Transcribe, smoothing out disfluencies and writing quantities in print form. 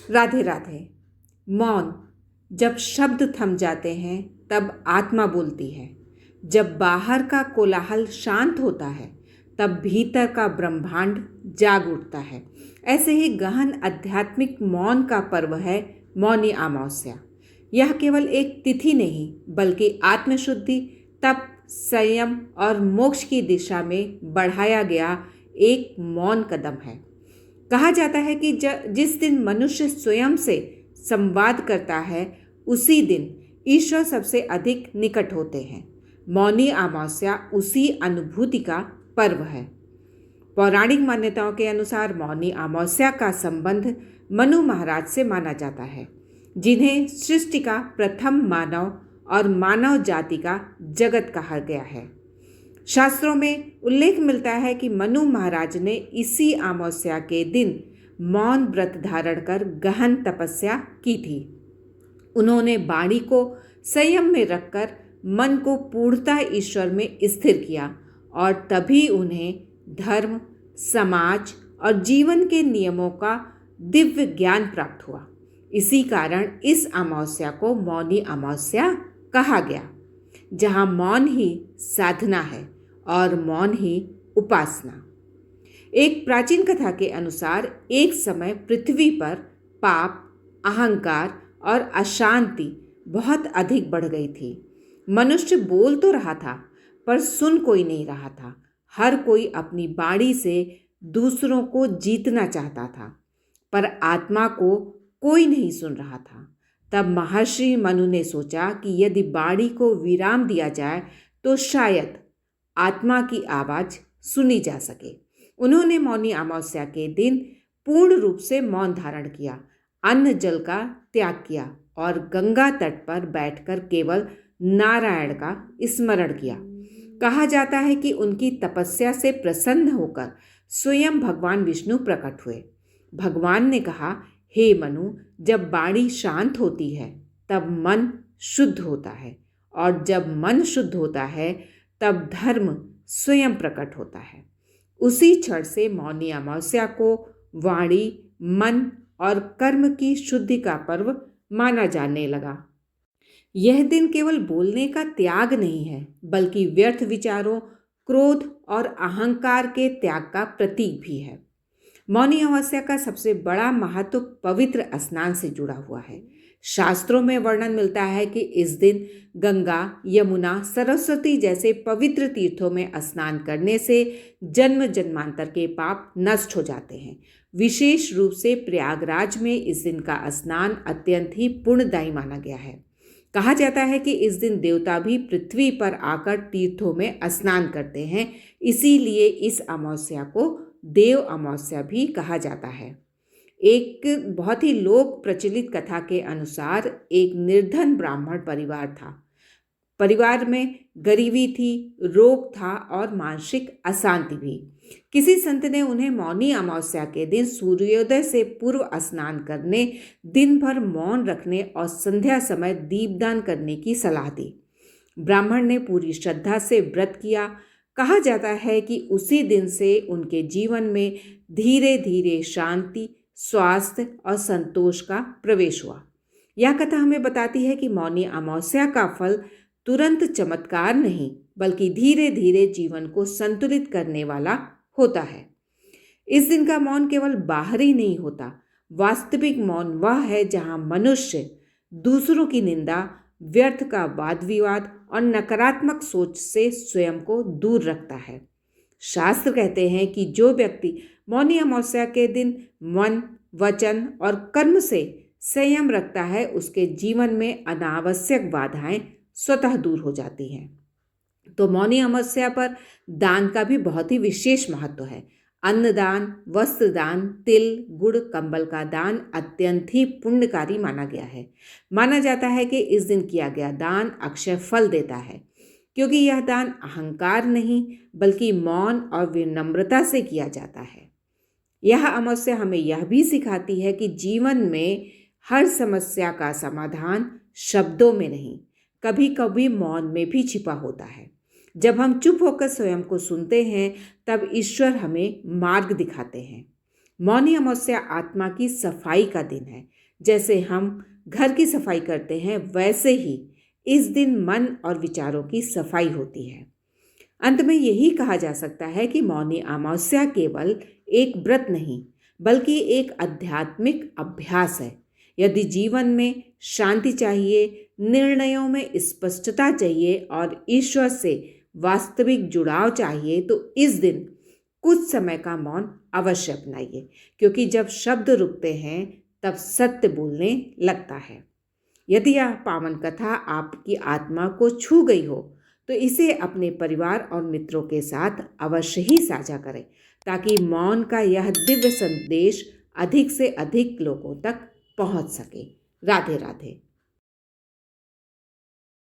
राधे राधे। मौन। जब शब्द थम जाते हैं तब आत्मा बोलती है। जब बाहर का कोलाहल शांत होता है तब भीतर का ब्रह्मांड जाग उठता है। ऐसे ही गहन आध्यात्मिक मौन का पर्व है मौनी अमावस्या। यह केवल एक तिथि नहीं बल्कि आत्मशुद्धि, तप, संयम और मोक्ष की दिशा में बढ़ाया गया एक मौन कदम है। कहा जाता है कि जिस दिन मनुष्य स्वयं से संवाद करता है उसी दिन ईश्वर सबसे अधिक निकट होते हैं। मौनी अमावस्या उसी अनुभूति का पर्व है। पौराणिक मान्यताओं के अनुसार मौनी अमावस्या का संबंध मनु महाराज से माना जाता है, जिन्हें सृष्टि का प्रथम मानव और मानव जाति का जगत कहा गया है। शास्त्रों में उल्लेख मिलता है कि मनु महाराज ने इसी अमावस्या के दिन मौन व्रत धारण कर गहन तपस्या की थी। उन्होंने वाणी को संयम में रखकर मन को पूर्णतः ईश्वर में स्थिर किया और तभी उन्हें धर्म, समाज और जीवन के नियमों का दिव्य ज्ञान प्राप्त हुआ। इसी कारण इस अमावस्या को मौनी अमावस्या कहा गया, जहाँ मौन ही साधना है और मौन ही उपासना। एक प्राचीन कथा के अनुसार एक समय पृथ्वी पर पाप, अहंकार और अशांति बहुत अधिक बढ़ गई थी। मनुष्य बोल तो रहा था पर सुन कोई नहीं रहा था। हर कोई अपनी वाणी से दूसरों को जीतना चाहता था, पर आत्मा को कोई नहीं सुन रहा था। तब महर्षि मनु ने सोचा कि यदि वाणी को विराम दिया जाए तो शायद आत्मा की आवाज सुनी जा सके। उन्होंने मौनी अमावस्या के दिन पूर्ण रूप से मौन धारण किया, अन्न जल का त्याग किया और गंगा तट पर बैठकर केवल नारायण का स्मरण किया। कहा जाता है कि उनकी तपस्या से प्रसन्न होकर स्वयं भगवान विष्णु प्रकट हुए। भगवान ने कहा, हे मनु, जब वाणी शांत होती है तब मन शुद्ध होता है और जब मन शुद्ध होता है तब धर्म स्वयं प्रकट होता है। उसी क्षण से मौनी अमावस्या को वाणी, मन और कर्म की शुद्धि का पर्व माना जाने लगा। यह दिन केवल बोलने का त्याग नहीं है बल्कि व्यर्थ विचारों, क्रोध और अहंकार के त्याग का प्रतीक भी है। मौनी अमावस्या का सबसे बड़ा महत्व पवित्र स्नान से जुड़ा हुआ है। शास्त्रों में वर्णन मिलता है कि इस दिन गंगा, यमुना, सरस्वती जैसे पवित्र तीर्थों में स्नान करने से जन्म जन्मांतर के पाप नष्ट हो जाते हैं। विशेष रूप से प्रयागराज में इस दिन का स्नान अत्यंत ही पुण्यदायी माना गया है। कहा जाता है कि इस दिन देवता भी पृथ्वी पर आकर तीर्थों में स्नान करते हैं, इसीलिए इस अमावस्या को देव अमावस्या भी कहा जाता है। एक बहुत ही लोक प्रचलित कथा के अनुसार एक निर्धन ब्राह्मण परिवार था। परिवार में गरीबी थी, रोग था और मानसिक अशांति भी। किसी संत ने उन्हें मौनी अमावस्या के दिन सूर्योदय से पूर्व स्नान करने, दिन भर मौन रखने और संध्या समय दीपदान करने की सलाह दी। ब्राह्मण ने पूरी श्रद्धा से व्रत किया। कहा जाता है कि उसी दिन से उनके जीवन में धीरे धीरे शांति, स्वास्थ्य और संतोष का प्रवेश हुआ। यह कथा हमें बताती है कि मौनी अमावस्या का फल तुरंत चमत्कार नहीं बल्कि धीरे धीरे जीवन को संतुलित करने वाला होता है। इस दिन का मौन केवल बाहरी नहीं होता, वास्तविक मौन वह है जहाँ मनुष्य दूसरों की निंदा, व्यर्थ का वाद विवाद और नकारात्मक सोच से स्वयं को दूर रखता है। शास्त्र कहते हैं कि जो व्यक्ति मौनी अमावस्या के दिन मन, वचन और कर्म से संयम रखता है उसके जीवन में अनावश्यक बाधाएं स्वतः दूर हो जाती हैं। तो मौनी अमावस्या पर दान का भी बहुत ही विशेष महत्व है। अन्नदान, वस्त्रदान, तिल, गुड़, कंबल का दान अत्यंत ही पुण्यकारी माना गया है। माना जाता है कि इस दिन किया गया दान अक्षय फल देता है, क्योंकि यह दान अहंकार नहीं बल्कि मौन और विनम्रता से किया जाता है। यह अमावस्या हमें यह भी सिखाती है कि जीवन में हर समस्या का समाधान शब्दों में नहीं, कभी कभी मौन में भी छिपा होता है। जब हम चुप होकर स्वयं को सुनते हैं तब ईश्वर हमें मार्ग दिखाते हैं। मौनी अमावस्या आत्मा की सफाई का दिन है। जैसे हम घर की सफाई करते हैं, वैसे ही इस दिन मन और विचारों की सफाई होती है। अंत में यही कहा जा सकता है कि मौनी अमावस्या केवल एक व्रत नहीं, बल्कि एक आध्यात्मिक अभ्यास है। यदि जीवन में शांति चाहिए, निर्णयों में स्पष्टता चाहिए और ईश्वर से वास्तविक जुड़ाव चाहिए, तो इस दिन कुछ समय का मौन अवश्य अपनाइए, क्योंकि जब शब्द रुकते हैं तब सत्य बोलने लगता है। यदि यह पावन कथा आपकी आत्मा को छू गई हो, तो इसे अपने परिवार और मित्रों के साथ अवश्य ही साझा करें, ताकि मौन का यह दिव्य संदेश अधिक से अधिक लोगों तक पहुंच सके। राधे राधे।